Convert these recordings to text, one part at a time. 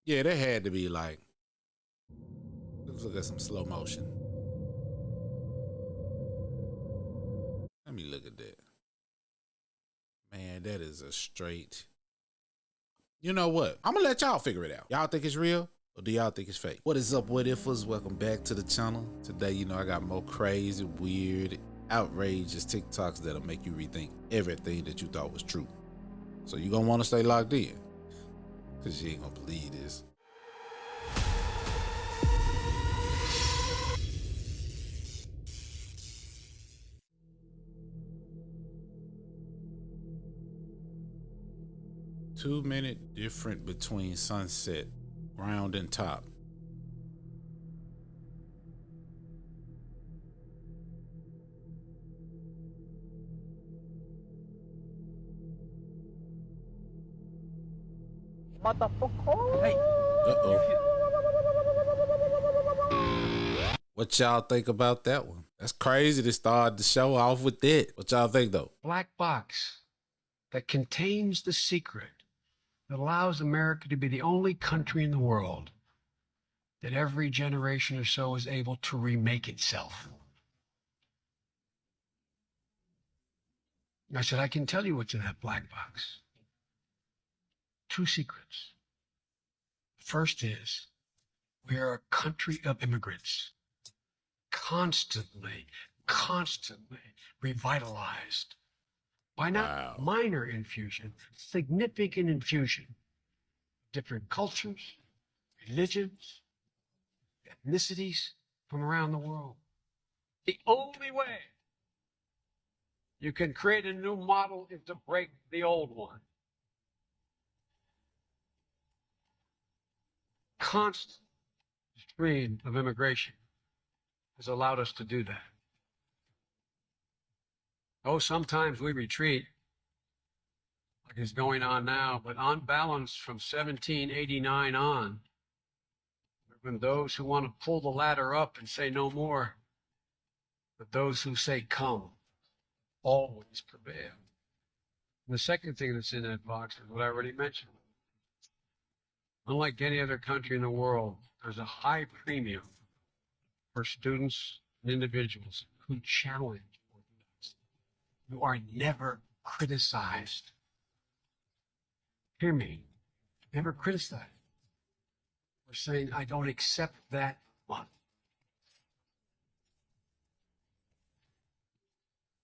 Yeah, that had to be like, let's look at some slow motion. Let me look at that. Man, that is a straight. You know what? I'm gonna let y'all figure it out. Y'all think it's real? Or do y'all think it's fake? What is up, what ifers? Welcome back to the channel. Today, I got more crazy, weird, outrageous TikToks that'll make you rethink everything that you thought was true. So you gonna wanna stay locked in, cause you ain't gonna believe this. Two-minute difference between sunset, ground and top. Hey. Uh-oh. What y'all think about that one? That's crazy to start the show off with that. What y'all think though? Black box that contains the secret that allows America to be the only country in the world that every generation or so is able to remake itself. I said, I can tell you what's in that black box. Two secrets. First is, we are a country of immigrants, constantly revitalized by not minor infusion, significant infusion, different cultures, religions, ethnicities from around the world. The only way you can create a new model is to break the old one. Constant stream of immigration has allowed us to do that. Oh, sometimes we retreat, like is going on now, but on balance from 1789 on, there have been those who want to pull the ladder up and say no more, but those who say come always prevail. And the second thing that's in that box is what I already mentioned. Unlike any other country in the world, there's a high premium for students and individuals who challenge orthodoxy, who are never criticized. Hear me, never criticized. We're saying, I don't accept that one. I'm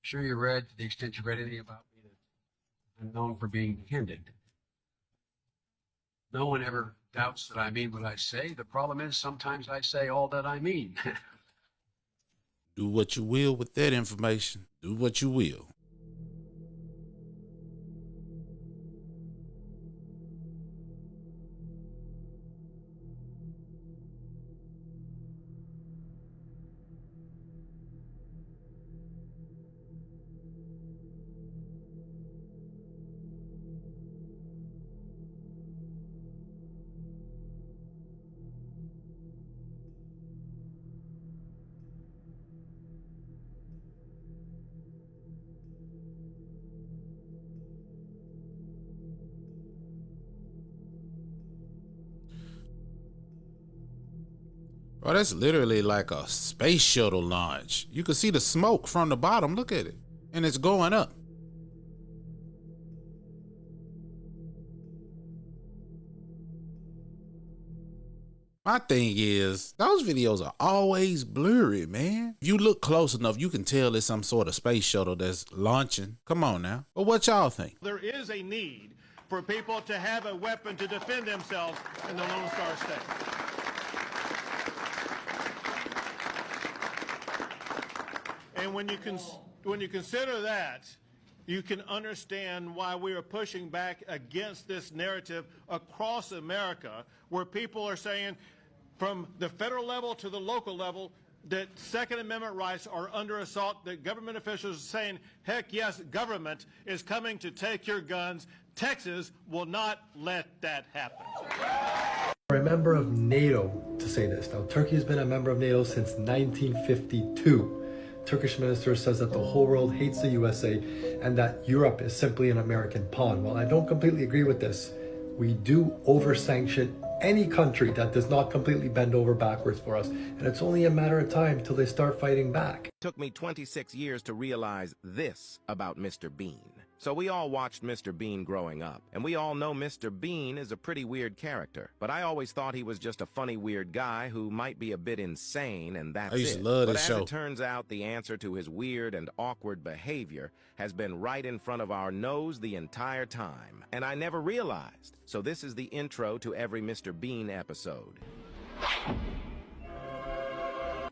sure you read, to the extent you read anything about me, that I'm known for being candid. No one ever doubts that I mean what I say. The problem is sometimes I say all that I mean. Do what you will with that information. Do what you will. Oh, that's literally like a space shuttle launch. You can see the smoke from the bottom. Look at it. And it's going up. My thing is, those videos are always blurry, man. If you look close enough, you can tell it's some sort of space shuttle that's launching. Come on now. But what y'all think? There is a need for people to have a weapon to defend themselves in the Lone Star State. And when you consider that, you can understand why we are pushing back against this narrative across America, where people are saying from the federal level to the local level that Second Amendment rights are under assault, that government officials are saying, heck yes, government is coming to take your guns. Texas will not let that happen. For a member of NATO to say this. Now, Turkey has been a member of NATO since 1952. Turkish minister says that the whole world hates the USA and that Europe is simply an American pawn. While I don't completely agree with this, we do over-sanction any country that does not completely bend over backwards for us. And it's only a matter of time till they start fighting back. Took me 26 years to realize this about Mr. Bean. So we all watched Mr. Bean growing up, and we all know Mr. Bean is a pretty weird character. But I always thought he was just a funny, weird guy who might be a bit insane, and that's it. I used to love but this as show. it turns out, the answer to his weird and awkward behavior has been right in front of our nose the entire time. And I never realized. So this is the intro to every Mr. Bean episode.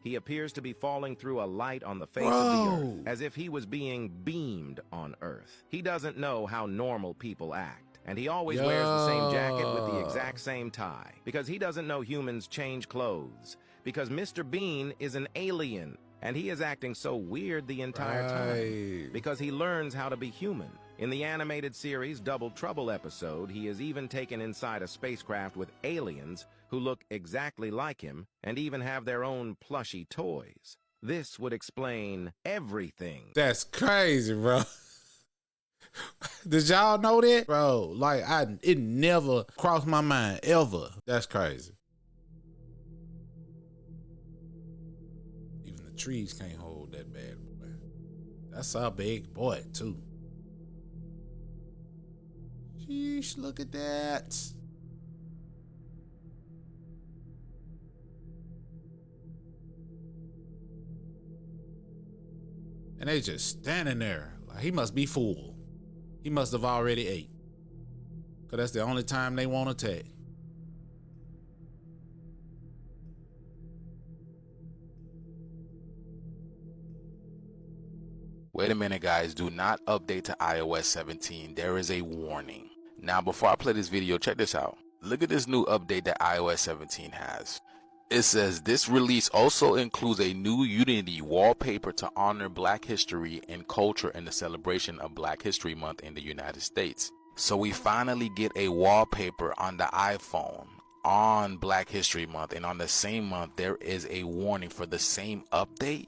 He appears to be falling through a light on the face of the earth, as if he was being beamed on Earth. He doesn't know how normal people act, and he always wears the same jacket with the exact same tie, because he doesn't know humans change clothes, because Mr. Bean is an alien, and he is acting so weird the entire time, because he learns how to be human. In the animated series Double Trouble episode, he is even taken inside a spacecraft with aliens who look exactly like him and even have their own plushy toys. This would explain everything. That's crazy, bro. Did y'all know that? Bro, like, it never crossed my mind, ever. That's crazy. Even the trees can't hold that bad boy. That's a big boy, too. Sheesh, look at that. And they just standing there. Like, he must be full. He must have already ate. Because that's the only time they won't attack. Wait a minute, guys. Do not update to iOS 17. There is a warning. Now, before I play this video, check this out. Look at this new update that iOS 17 has. It says this release also includes a new Unity wallpaper to honor Black history and culture in the celebration of Black History Month in the United States. So we finally get a wallpaper on the iPhone on Black History Month, and on the same month there is a warning for the same update.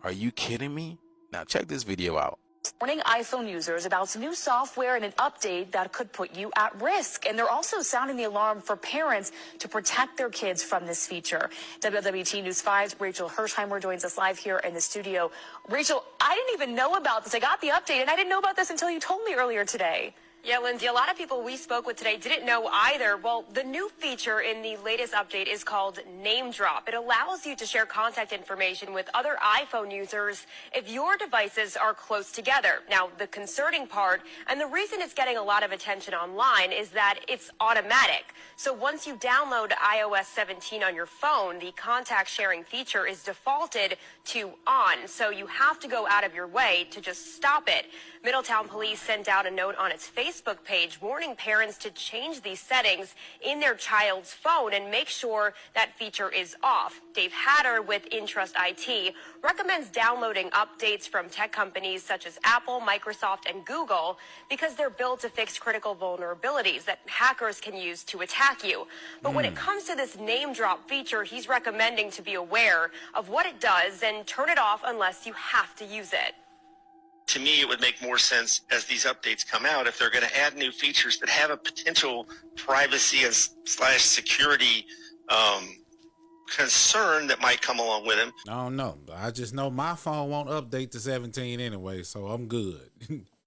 Are you kidding me? Now check this video out. Warning iPhone users about some new software and an update that could put you at risk. And they're also sounding the alarm for parents to protect their kids from this feature. WWT News 5's Rachel Hirshheimer joins us live here in the studio. Rachel, I didn't even know about this. I got the update, and I didn't know about this until you told me earlier today. Yeah, Lindsay, a lot of people we spoke with today didn't know either. Well, the new feature in the latest update is called Name Drop. It allows you to share contact information with other iPhone users if your devices are close together. Now, the concerning part, and the reason it's getting a lot of attention online, is that it's automatic. So once you download iOS 17 on your phone, the contact sharing feature is defaulted to on. So you have to go out of your way to just stop it. Middletown Police sent out a note on its Facebook page warning parents to change these settings in their child's phone and make sure that feature is off. Dave Hatter with Intrust IT recommends downloading updates from tech companies such as Apple, Microsoft, and Google because they're built to fix critical vulnerabilities that hackers can use to attack you. But when it comes to this name drop feature, he's recommending to be aware of what it does and turn it off unless you have to use it. To me, it would make more sense as these updates come out, if they're going to add new features that have a potential privacy and slash security concern that might come along with them. I don't know. I just know my phone won't update to 17 anyway, so I'm good.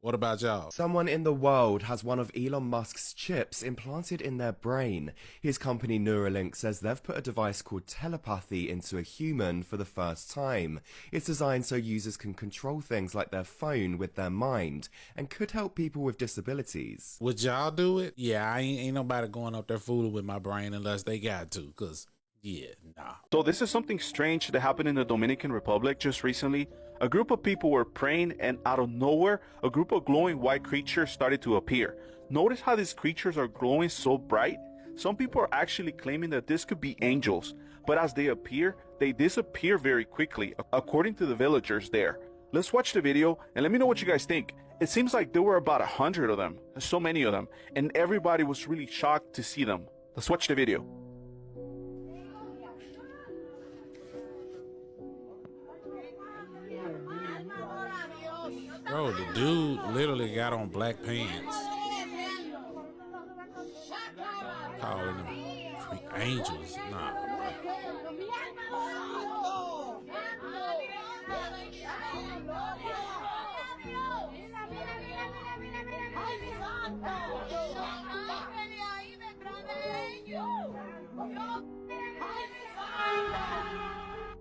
What about y'all? Someone in the world has one of Elon Musk's chips implanted in their brain. His company Neuralink says they've put a device called telepathy into a human for the first time. It's designed so users can control things like their phone with their mind and could help people with disabilities. Would y'all do it? Yeah, I ain't nobody going up there fooling with my brain unless they got to, because, yeah, nah. So this is something strange that happened in the Dominican Republic just recently. A group of people were praying, and out of nowhere, a group of glowing white creatures started to appear. Notice how these creatures are glowing so bright? Some people are actually claiming that this could be angels, but as they appear, they disappear very quickly, according to the villagers there. Let's watch the video and let me know what you guys think. It seems like there were about 100 of them, so many of them, and everybody was really shocked to see them. Let's watch the video. Bro, the dude literally got on black pants. Calling them angels. Nah.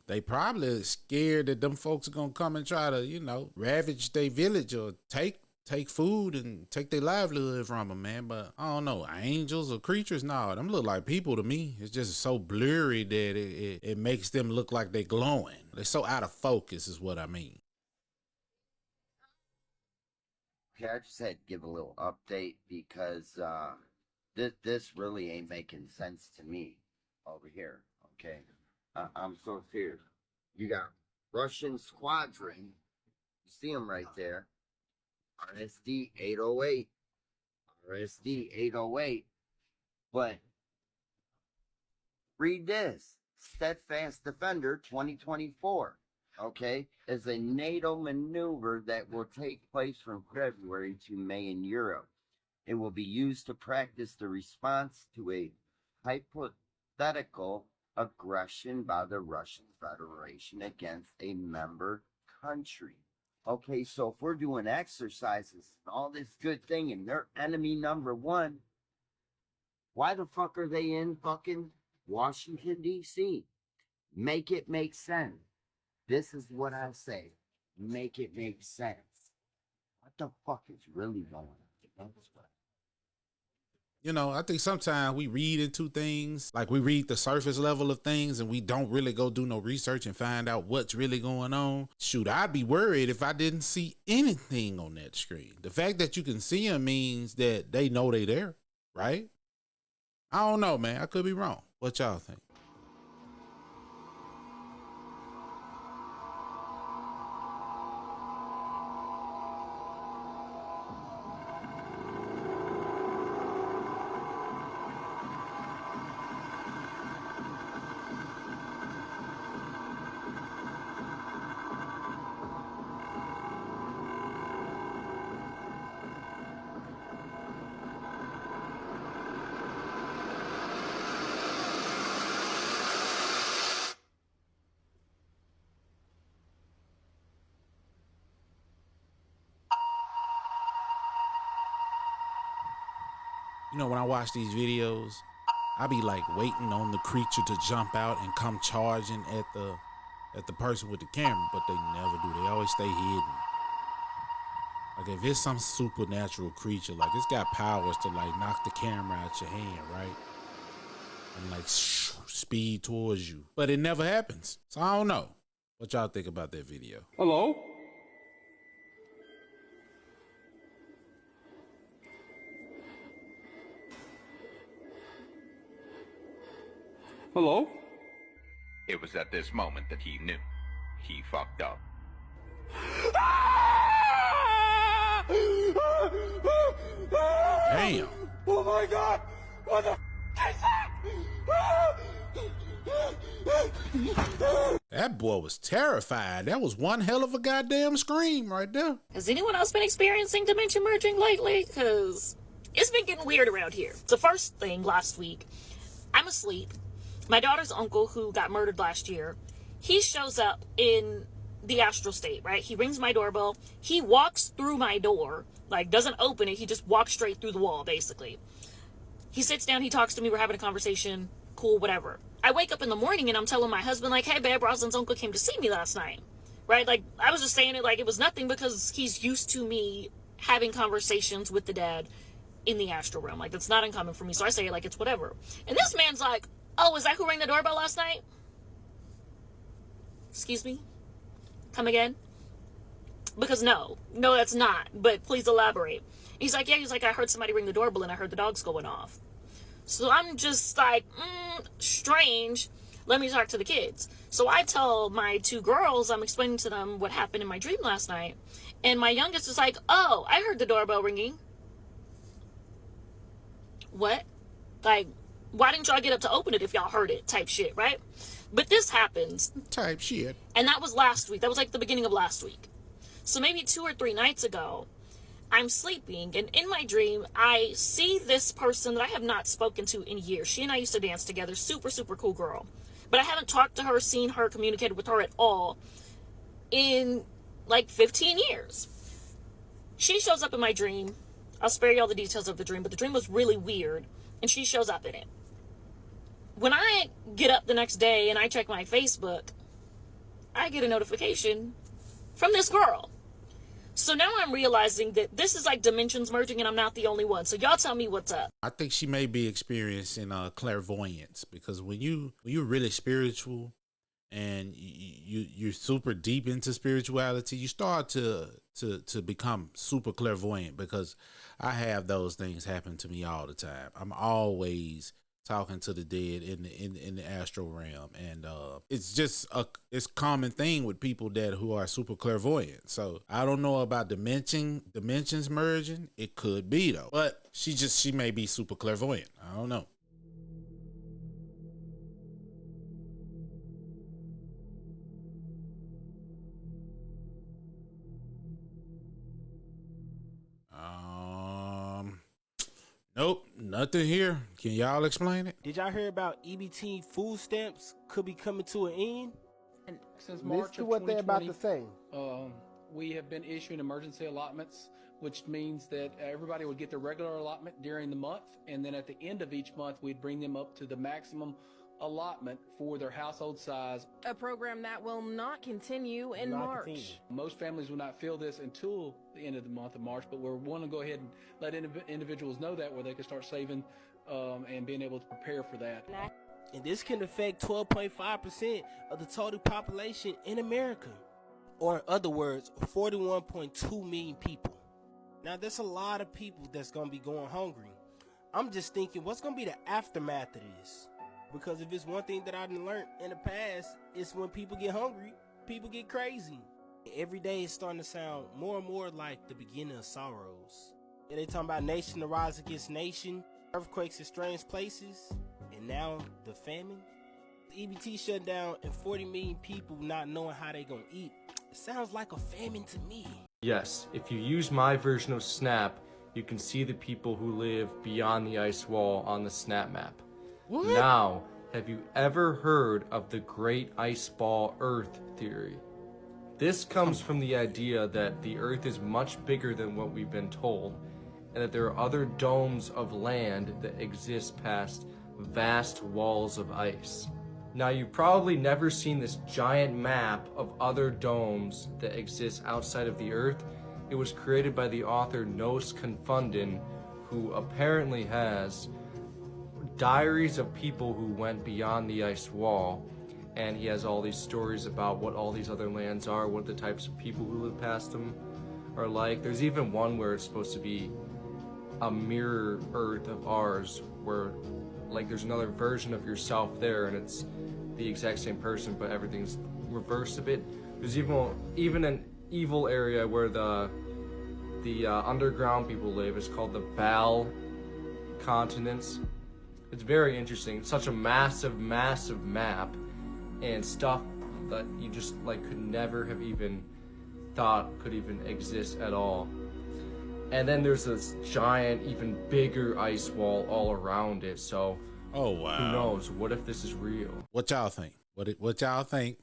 They probably scared that them folks are gonna come and try to, you know, ravage their village or take food and take their livelihood from them, man. But I don't know, angels or creatures, no, them look like people to me. It's just so blurry that it makes them look like they're glowing. They're so out of focus is what I mean. Okay, I just had to give a little update because this really ain't making sense to me over here. Okay, I'm so serious. You got Russian squadron. You see them right there. RSD 808. RSD 808. But read this. Steadfast Defender 2024. Okay, is a NATO maneuver that will take place from February to May in Europe. It will be used to practice the response to a hypothetical aggression by the Russian Federation against a member country. Okay, so if we're doing exercises and all this good thing and they're enemy number one, why the fuck are they in fucking Washington, D.C.? Make it make sense. This is what I say. Make it make sense. What the fuck is really going on? You know, I think sometimes we read into things, like we read the surface level of things and we don't really go do no research and find out what's really going on. Shoot, I'd be worried if I didn't see anything on that screen. The fact that you can see them means that they know they there, right? I don't know, man. I could be wrong. What y'all think? You know, when I watch these videos, I be like waiting on the creature to jump out and come charging at the person with the camera, but they never do. They always stay hidden. Like if it's some supernatural creature, like it's got powers to like knock the camera out your hand, right? And like speed towards you. But it never happens. So I don't know. What y'all think about that video? Hello? Hello? It was at this moment that he knew. He fucked up. Damn. Oh my God! What the is that? That boy was terrified. That was one hell of a goddamn scream right there. Has anyone else been experiencing dementia merging lately? Because it's been getting weird around here. The first thing last week, I'm asleep. My daughter's uncle, who got murdered last year, he shows up in the astral state, right? He rings my doorbell. He walks through my door, like doesn't open it. He just walks straight through the wall, basically. He sits down. He talks to me. We're having a conversation. Cool, whatever. I wake up in the morning and I'm telling my husband, like, hey, babe, Rosalind's uncle came to see me last night, right? Like, I was just saying it like it was nothing because he's used to me having conversations with the dad in the astral realm. Like, that's not uncommon for me. So I say it like it's whatever. And this man's like, oh, is that who rang the doorbell last night? Excuse me? Come again? Because no, that's not. But please elaborate. He's like, yeah, I heard somebody ring the doorbell and I heard the dogs going off. So I'm just like, strange. Let me talk to the kids. So I tell my two girls, I'm explaining to them what happened in my dream last night. And my youngest is like, oh, I heard the doorbell ringing. What? Like, why didn't y'all get up to open it if y'all heard it? Type shit, right? But this happens. Type shit. And that was last week. That was like the beginning of last week. So maybe 2 or 3 nights ago, I'm sleeping, and in my dream, I see this person that I have not spoken to in years. She and I used to dance together. Super, super cool girl. But I haven't talked to her, seen her, communicated with her at all in like 15 years. She shows up in my dream. I'll spare you all the details of the dream, but the dream was really weird, and she shows up in it. When I get up the next day and I check my Facebook, I get a notification from this girl. So now I'm realizing that this is like dimensions merging, and I'm not the only one. So y'all tell me what's up. I think she may be experiencing clairvoyance, because when you're really spiritual and you're super deep into spirituality, you start to become super clairvoyant, because I have those things happen to me all the time. I'm always talking to the dead in the astral realm, and it's just it's common thing with people who are super clairvoyant. So I don't know about dimensions merging. It could be though, but she may be super clairvoyant. I don't know. Nope, nothing here. Can y'all explain it? Did y'all hear about EBT food stamps could be coming to an end? And since March of 2020, we have been issuing emergency allotments, which means that everybody would get their regular allotment during the month, and then at the end of each month, we'd bring them up to the maximum allotment for their household size. A program that will not continue in March. Most families will not feel this until the end of the month of March, but we're want to go ahead and let individuals know that, where they can start saving and being able to prepare for that. And this can affect 12.5% of the total population in America, or in other words, 41.2 million people. Now, there's a lot of people that's going to be going hungry. I'm just thinking, what's going to be the aftermath of this? Because if it's one thing that I've learned in the past, it's when people get hungry, people get crazy. Every day it's starting to sound more and more like the beginning of sorrows. And they talking about nation to rise against nation, earthquakes in strange places, and now the famine. The EBT shut down and 40 million people not knowing how they gonna eat. It sounds like a famine to me. Yes, if you use my version of Snap, you can see the people who live beyond the ice wall on the Snap map. What? Now, have you ever heard of the Great Ice Ball Earth theory? This comes from the idea that the Earth is much bigger than what we've been told, and that there are other domes of land that exist past vast walls of ice. Now, you've probably never seen this giant map of other domes that exist outside of the Earth. It was created by the author Nos Confunden, who apparently has diaries of people who went beyond the ice wall, and he has all these stories about what all these other lands are, what the types of people who live past them are like. There's even one where it's supposed to be a mirror Earth of ours, where like there's another version of yourself there, and it's the exact same person, but everything's reversed a bit. There's even an evil area where the underground people live. It's called the Bal continents. It's very interesting. It's such a massive map, and stuff that you just like could never have even thought could even exist at all. And then there's this giant, even bigger ice wall all around it. So, oh wow, who knows? What if this is real? What y'all think? What y'all think?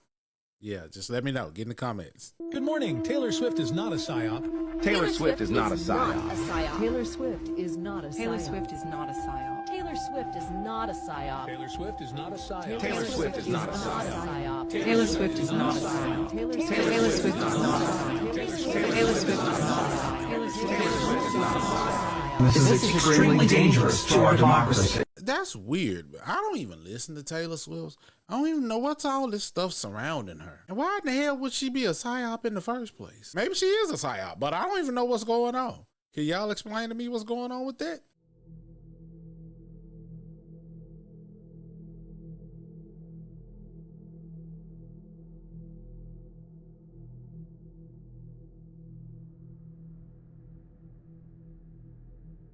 Yeah, just let me know. Get in the comments. Good morning. Taylor Swift is not a psyop. Taylor Swift is not a psyop. Taylor Swift is not a psyop. Taylor Swift is not a psyop. Taylor Swift is not a psyop. Taylor Swift is not a psyop. Taylor Swift is not a psyop. Taylor Swift is not a psyop. Taylor Swift is not a psyop. Taylor Swift is not a psyop. Taylor Swift is not a psyop. This is extremely dangerous to our democracy. That's weird. I don't even listen to Taylor Swift. I don't even know what's all this stuff surrounding her. And why in the hell would she be a psyop in the first place? Maybe she is a psyop, but I don't even know what's going on. Can y'all explain to me what's going on with that?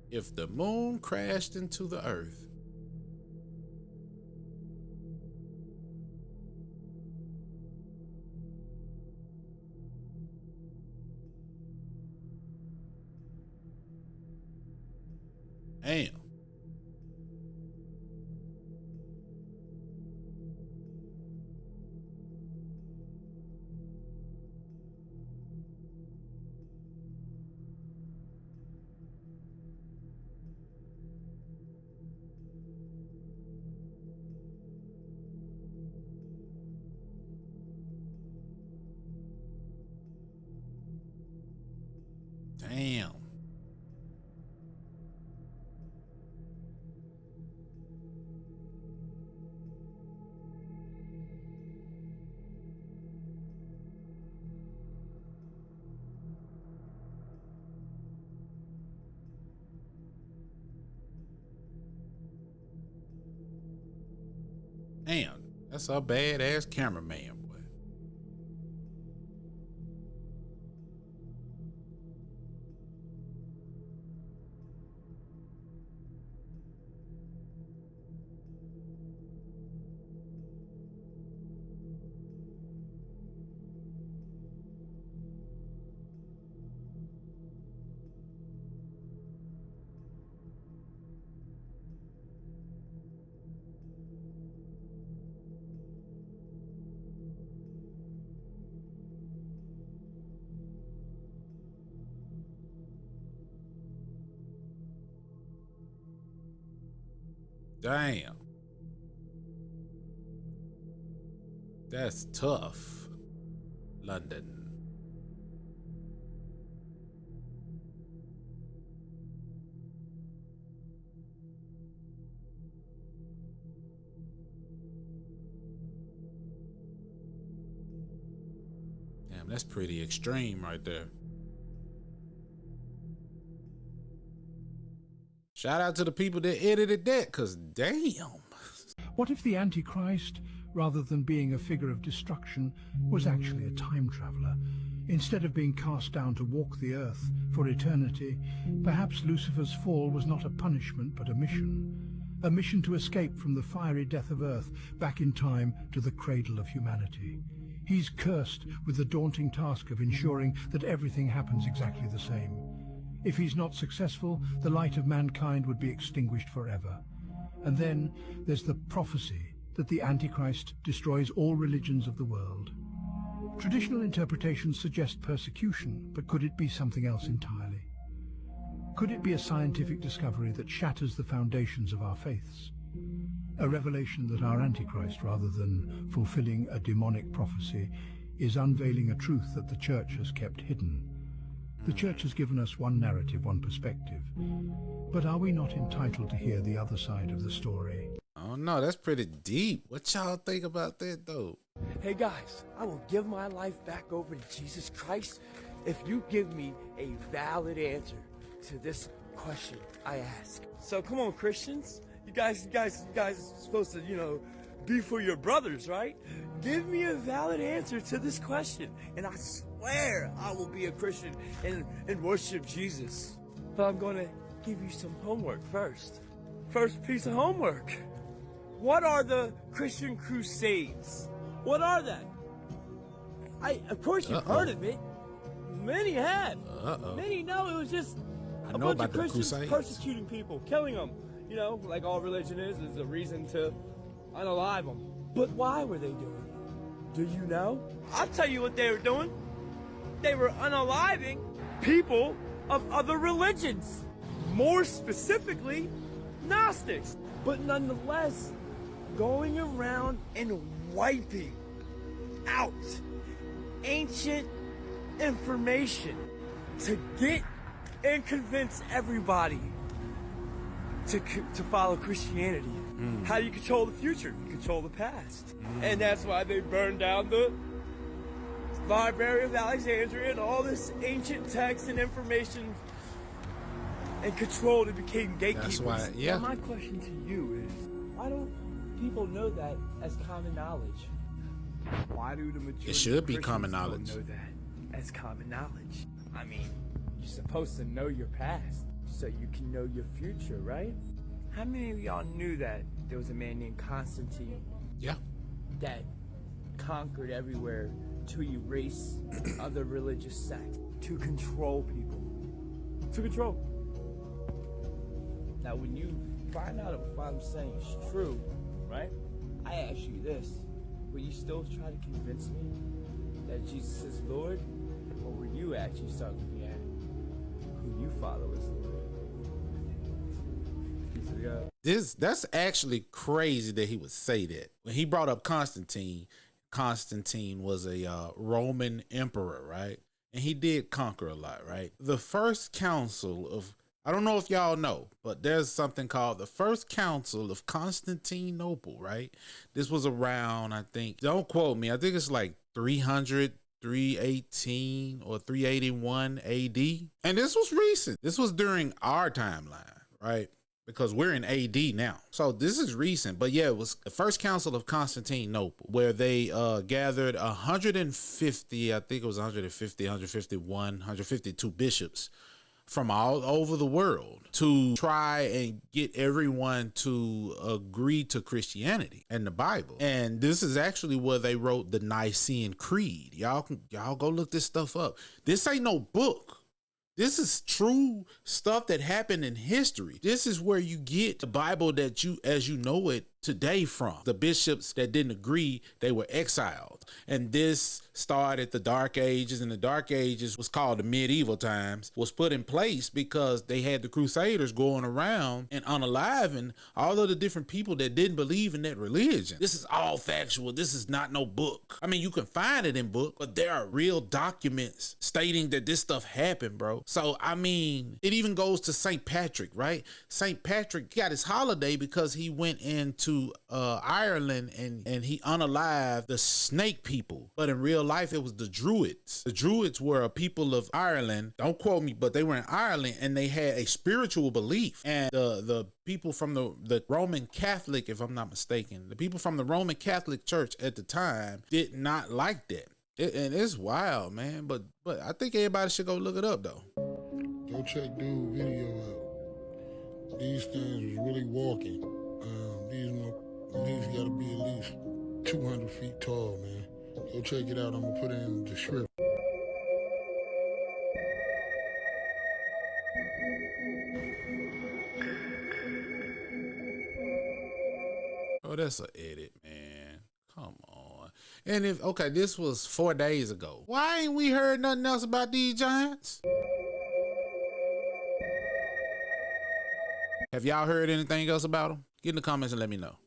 If the moon crashed into the earth, Damn. Damn. Damn, that's a badass cameraman, boy. Damn. That's tough. London. Damn, that's pretty extreme right there. Shout out to the people that edited that, cause damn. What if the Antichrist, rather than being a figure of destruction, was actually a time traveler? Instead of being cast down to walk the earth for eternity, perhaps Lucifer's fall was not a punishment but a mission to escape from the fiery death of earth back in time to the cradle of humanity. He's cursed with the daunting task of ensuring that everything happens exactly the same. If he's not successful, the light of mankind would be extinguished forever. And then there's the prophecy that the Antichrist destroys all religions of the world. Traditional interpretations suggest persecution, but could it be something else entirely? Could it be a scientific discovery that shatters the foundations of our faiths? A revelation that our Antichrist, rather than fulfilling a demonic prophecy, is unveiling a truth that the Church has kept hidden. The Church has given us one narrative, one perspective. But are we not entitled to hear the other side of the story? Oh no, that's pretty deep. What y'all think about that though? Hey guys, I will give my life back over to Jesus Christ if you give me a valid answer to this question I ask. So come on, Christians. You guys are supposed to, be for your brothers, right? Give me a valid answer to this question, and I swear I will be a Christian and worship Jesus. But I'm going to give you some homework first. First piece of homework. What are the Christian Crusades? What are they? Of course you've heard of it. Many have. Many know it was just a bunch of Christians persecuting people, killing them. Like all religion is a reason to unalive them. But why were they doing it? Do you know? I'll tell you what they were doing. They were unaliving people of other religions. More specifically, Gnostics. But nonetheless, going around and wiping out ancient information to get and convince everybody to follow Christianity. How do you control the future? You control the past. And that's why they burned down the Library of Alexandria and all this ancient text and information and controlled and became gatekeepers. That's why, yeah. Now my question to you is, why don't people know that as common knowledge? Why do the majority It should be of common Christians knowledge. don't know that as common knowledge? I mean, you're supposed to know your past so you can know your future, right? How many of y'all knew that there was a man named Constantine? Yeah. That conquered everywhere to erase other religious sects, to control people. To control. Now, when you find out if I'm saying is true, right? I ask you this: will you still try to convince me that Jesus is Lord, or will you actually start looking at who you follow as Lord? Peace of God. That's actually crazy that he would say that. When he brought up Constantine, Constantine was a Roman emperor, right? And he did conquer a lot, right? The first council of, I don't know if y'all know, but there's something called the First Council of Constantinople, right? This was around, I think, don't quote me, I think it's like 300, 318 or 381 AD. And this was recent. This was during our timeline, right? Because we're in AD now. So this is recent. But yeah, it was the First Council of Constantinople, where they gathered 150, I think it was 150, 151, 152 bishops from all over the world to try and get everyone to agree to Christianity and the Bible. And this is actually where they wrote the Nicene Creed. Y'all go look this stuff up. This ain't no book. This is true stuff that happened in history. This is where you get the Bible that you, as you know it today from. The bishops that didn't agree, they were exiled. And this started the Dark Ages, and the Dark Ages was called the medieval times, was put in place because they had the Crusaders going around and unaliving all of the different people that didn't believe in that religion. This is all factual. This is not no book. I mean, you can find it in book, but there are real documents stating that this stuff happened, bro. So, I mean, it even goes to St. Patrick, right? St. Patrick got his holiday because he went into Ireland and he unalived the snake people. But in real life, it was the Druids. The Druids were a people of Ireland. Don't quote me, but they were in Ireland and they had a spiritual belief. And the people from the Roman Catholic, if I'm not mistaken, the people from the Roman Catholic Church at the time did not like that. And it's wild, man. But I think everybody should go look it up, though. Go check dude video out. These things was really walking. These gotta be at least 200 feet tall, man. Go check it out. I'm gonna put it in the description. Oh, that's an edit, man. Come on. And if, okay, this was 4 days ago. Why ain't we heard nothing else about these giants? Have y'all heard anything else about them? Get in the comments and let me know.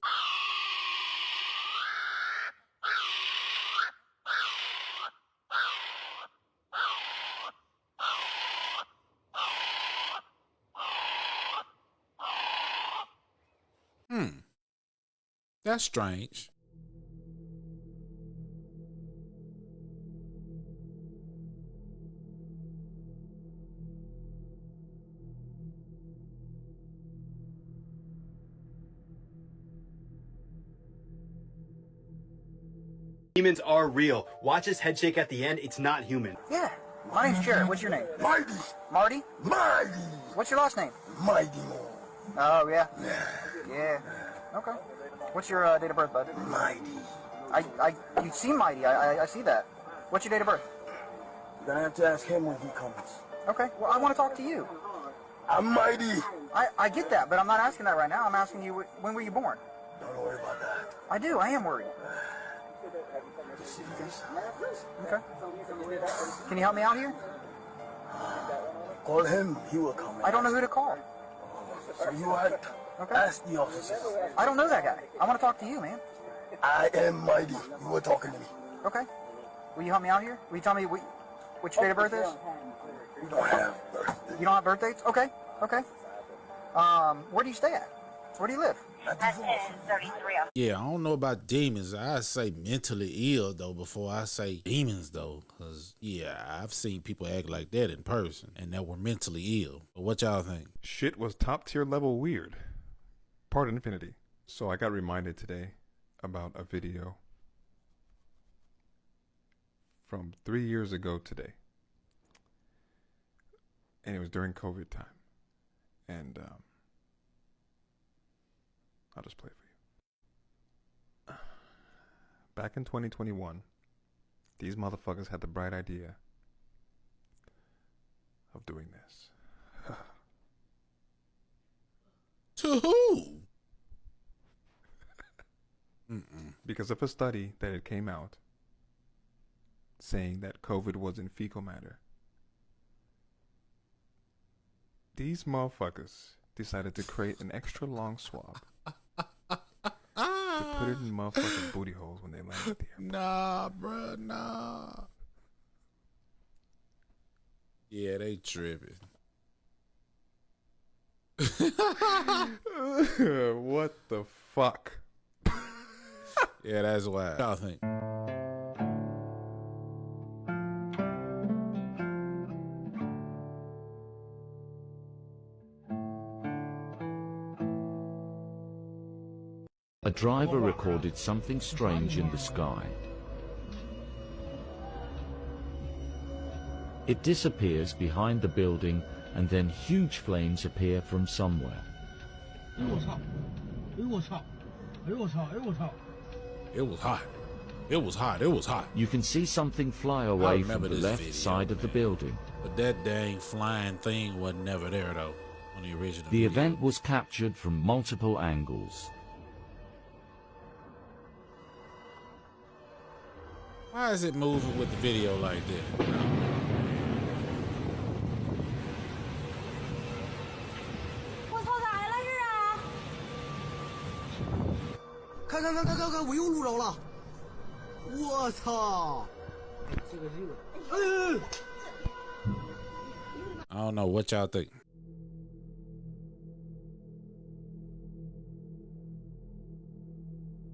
That's strange. Demons are real. Watch his head shake at the end. It's not human. Yeah. My name's Jared. What's your name? Mighty. Marty? Mighty. What's your last name? Mighty more. Oh, yeah? Yeah. Okay. What's your date of birth, bud? Mighty. You seem mighty. I see that. What's your date of birth? You're gonna have to ask him when he comes. Okay. Well, I want to talk to you. I'm mighty. I get that, but I'm not asking that right now. I'm asking you, when were you born? Don't worry about that. I do. I am worried. Okay. Can you help me out here? Call him. He will come. I don't know who to call. So you had ask the officer. I don't know that guy. I want to talk to you, man. I am mighty. You were talking to me. Okay. Will you help me out here? Will you tell me which date of birth is? You don't have birthday. You don't have birth dates? Okay. Okay. Where do you stay at? Where do you live? Yeah, I don't know about demons. I say mentally ill, though, before I say demons, though. Because, yeah, I've seen people act like that in person and that were mentally ill. But what y'all think? Shit was top tier level weird. Part infinity. So I got reminded today about a video from 3 years ago today. And it was during COVID time. And, I'll just play it for you. Back in 2021, these motherfuckers had the bright idea of doing this. To who? Because of a study that it came out saying that COVID was in fecal matter. These motherfuckers decided to create an extra long swab to put it in motherfuckers' booty holes when they landed there. Nah, bruh, nah. Yeah, they tripping. What the fuck? Yeah, that's wild. Y'all think? A driver recorded something strange in the sky. It disappears behind the building, and then huge flames appear from somewhere. It was hot. It was hot. You can see something fly away from the left side of the building. But that dang flying thing wasn't never there, though, on the original The video. event was captured from multiple angles. Why is it moving with the video like that? I don't know what y'all think.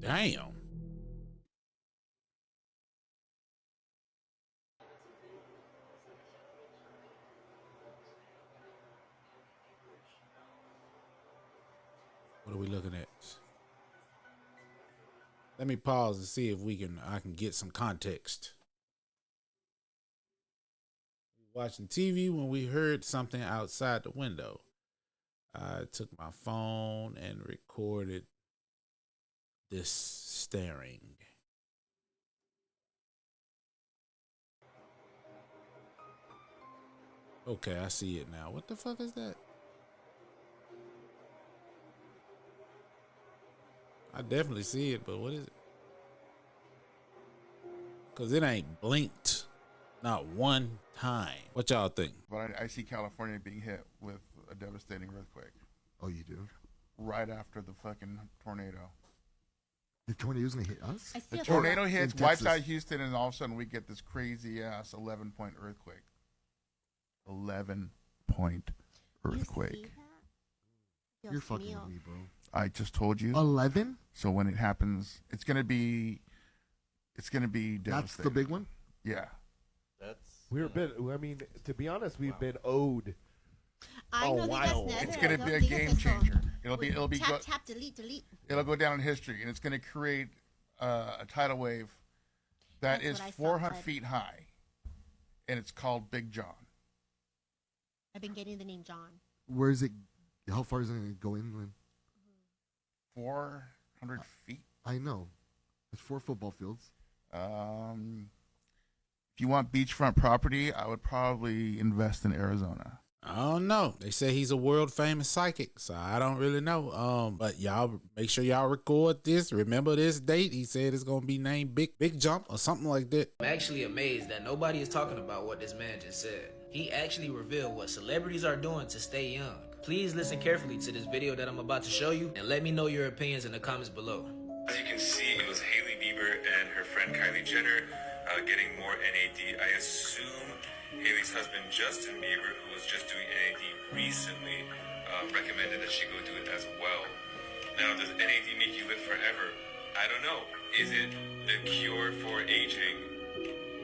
Damn. What are we looking at? Let me pause and see if I can get some context. Watching TV when we heard something outside the window. I took my phone and recorded this staring. Okay, I see it now. What the fuck is that? I definitely see it, but what is it? Because it ain't blinked not one time. What y'all think? But I see California being hit with a devastating earthquake. Oh, you do? Right after the fucking tornado. The tornado's gonna hit us? The tornado hits, wipes out Houston, and all of a sudden we get this crazy ass 11-point earthquake. 11-point earthquake. You're fucking with me, bro. I just told you. 11? So when it happens, it's gonna be devastating. That's the big one? Yeah. I mean, to be honest, we've been owed a while. It's gonna be a game changer. It'll be tap, delete. It'll go down in history, and it's gonna create a tidal wave that is 400 feet high, and it's called Big John. I've been getting the name John. Where is it? How far is it going to go inland? 400 feet. I know. It's 4 football fields. If you want beachfront property, I would probably invest in Arizona. I don't know. They say he's a world famous psychic, so I don't really know. But y'all make sure y'all record this. Remember this date. He said it's gonna be named Big Jump or something like that. I'm actually amazed that nobody is talking about what this man just said. He actually revealed what celebrities are doing to stay young. Please listen carefully to this video that I'm about to show you and let me know your opinions in the comments below. As you can see, it was Hailey Bieber and her friend Kylie Jenner getting more NAD. I assume Hailey's husband Justin Bieber, who was just doing NAD recently, recommended that she go do it as well. Now, does NAD make you live forever? I don't know. Is it the cure for aging?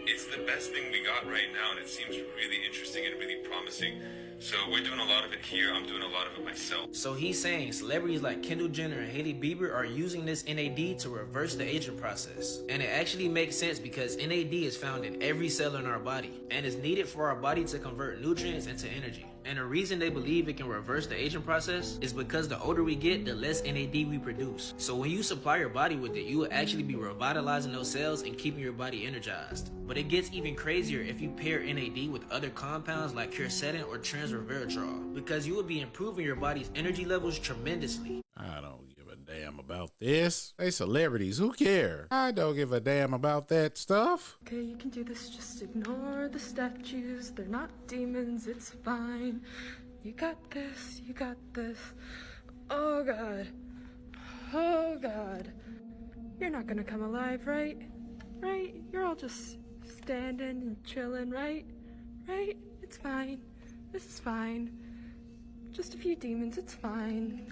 It's the best thing we got right now, and it seems really interesting and really promising. So we're doing a lot of it here. I'm doing a lot of it myself. So he's saying celebrities like Kendall Jenner and Hailey Bieber are using this NAD to reverse the aging process. And it actually makes sense because NAD is found in every cell in our body and is needed for our body to convert nutrients into energy. And the reason they believe it can reverse the aging process is because the older we get, the less NAD we produce. So when you supply your body with it, you will actually be revitalizing those cells and keeping your body energized. But it gets even crazier if you pair NAD with other compounds like quercetin or transresveratrol, because you will be improving your body's energy levels tremendously. I don't give a damn about this. They celebrities, who care? I don't give a damn about that stuff. Okay, you can do this, just ignore the statues. They're not demons, it's fine. You got this, you got this. Oh God. Oh God. You're not gonna come alive, right? Right? You're all just standing and chilling, right? Right? It's fine. This is fine. Just a few demons, it's fine.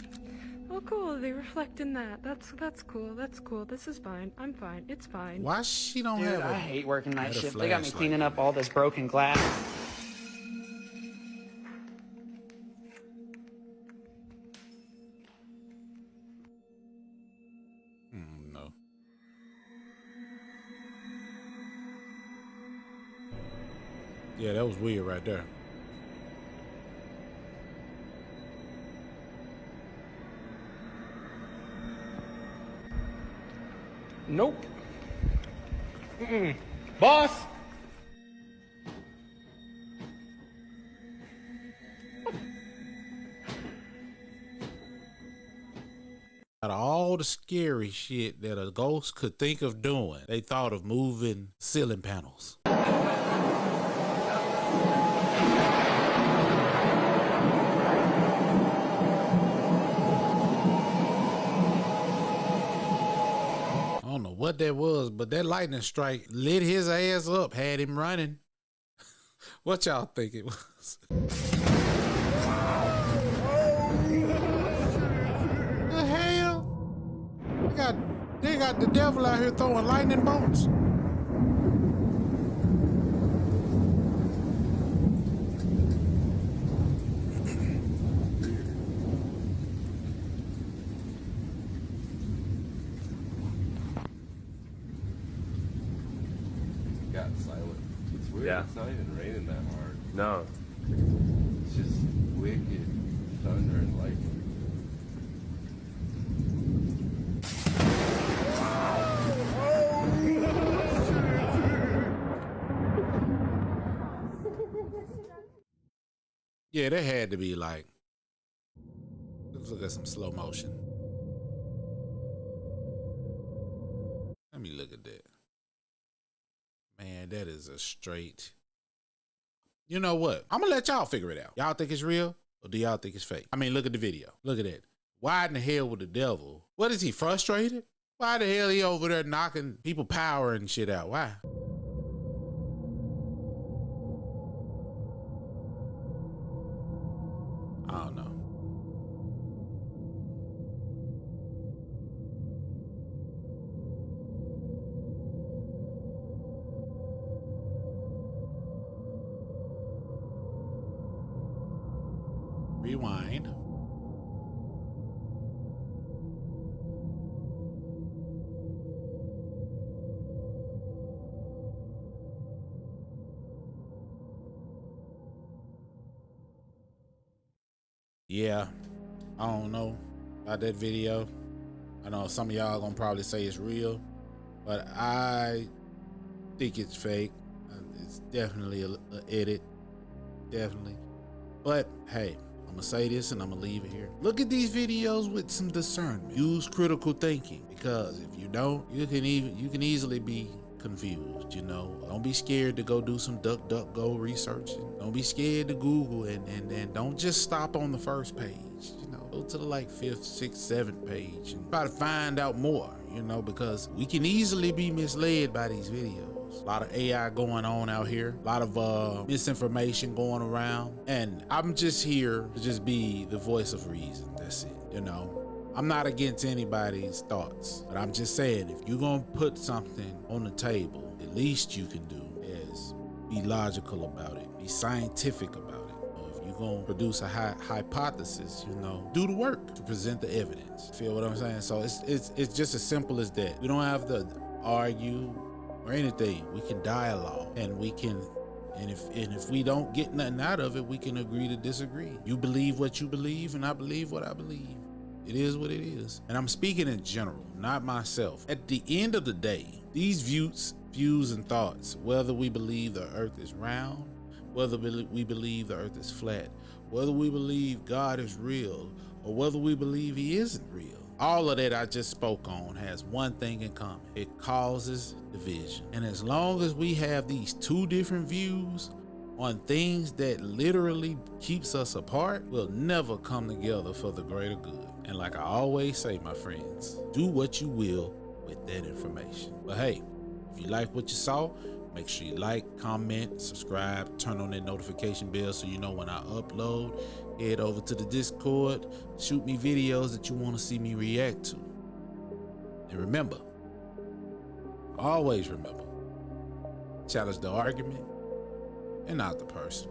Oh cool, they reflect in that. That's cool, that's cool. This is fine. I'm fine. It's fine. Why she don't Dude, have I hate working night shift. They got me flashlight? cleaning up all this broken glass. No. Yeah, that was weird right there. Nope. Mm-mm. Boss! Out of all the scary shit that a ghost could think of doing, they thought of moving ceiling panels. I don't know what that was, but that lightning strike lit his ass up, had him running. What y'all think it was? The hell? They got the devil out here throwing lightning bolts. Got silent. It's weird. Yeah. It's not even raining that hard. No. It's just wicked thunder and lightning. Yeah, there had to be like, let's look at some slow motion. Let me look at that. Man, that is a straight. You know what? I'm gonna let y'all figure it out. Y'all think it's real or do y'all think it's fake? I mean, look at the video. Look at that. Why in the hell would the devil? What is he, frustrated? Why the hell he over there knocking people power and shit out? Why? I don't know. Rewind. Yeah, I don't know about that video. I know some of y'all gonna probably say it's real, but I think it's fake. It's definitely a edit, definitely. But hey, I'm gonna say this and I'm gonna leave it here. Look at these videos with some discernment. Use critical thinking, because if you don't, you can easily be confused. You know, don't be scared to go do some DuckDuckGo research. Don't be scared to Google and don't just stop on the first page. You know, go to the like 5th, 6th, 7th page and try to find out more. You know, because we can easily be misled by these videos. A lot of AI going on out here, a lot of misinformation going around, and I'm just here to just be the voice of reason. That's it. You know, I'm not against anybody's thoughts, but I'm just saying, if you're gonna put something on the table, the least you can do is be logical about it, be scientific about it. If you're gonna produce a hypothesis, you know, do the work to present the evidence. Feel what I'm saying? So it's just as simple as that. We don't have to argue or anything. We can dialogue and we can And if we don't get nothing out of it, we can agree to disagree. You believe what you believe, and I believe what I believe. It is what it is. And I'm speaking in general, not myself. At the end of the day, these views and thoughts, whether we believe the earth is round, whether we believe the earth is flat, whether we believe God is real, or whether we believe he isn't real, all of that I just spoke on has one thing in common. It causes division. And as long as we have these two different views on things that literally keeps us apart, we'll never come together for the greater good. And like I always say, my friends, do what you will with that information. But hey, if you like what you saw, make sure you like, comment, subscribe, turn on that notification bell so you know when I upload. Head over to the Discord, shoot me videos that you want to see me react to. And remember, always remember, challenge the argument and not the person.